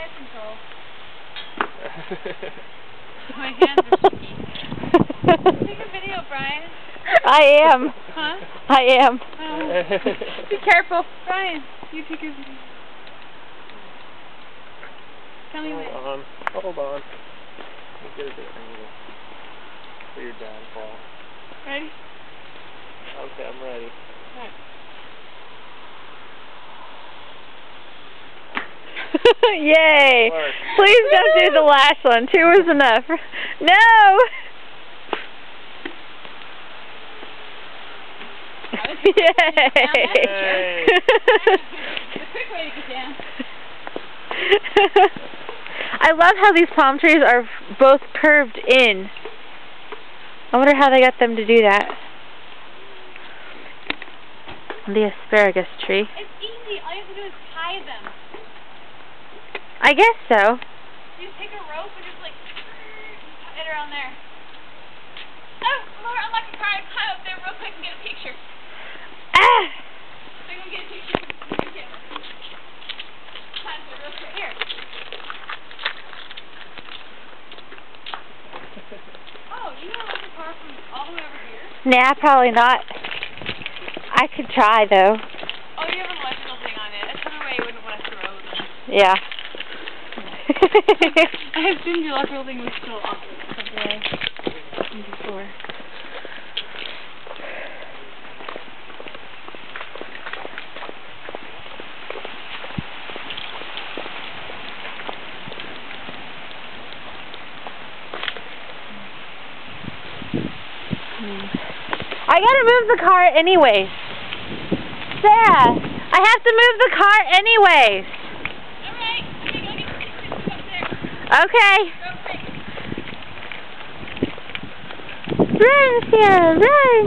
have control. My hands are sticky. Take a video, Brian. I am. Huh? I am. Be careful. Brian, you take a video. Tell me when. Hold on. Let me get a good angle for your downfall. Ready? Okay, I'm ready. Alright. Yay! Please don't do the last one. 2 was enough. No! Yay! I love how these palm trees are both curved in. I wonder how they got them to do that. The asparagus tree. It's easy. All you have to do is tie them. I guess so. You just take a rope and just like tie it around there. Oh, Laura, unlock the car. Climb up there real quick and get a picture. Ah! So you can get a picture. Climb up real quick. Here. Oh, you want to look the car from all the way over here? Nah, probably not. I could try though. Oh, you have an electrical thing on it. That's the only way you wouldn't want to throw them. Yeah. I assumed the electrical thing was still off somewhere before. I gotta move the car anyways. Sarah, I have to move the car anyways. Alright, I'm gonna go get the pictures up there. Okay. Go quick. Run, Sarah, run.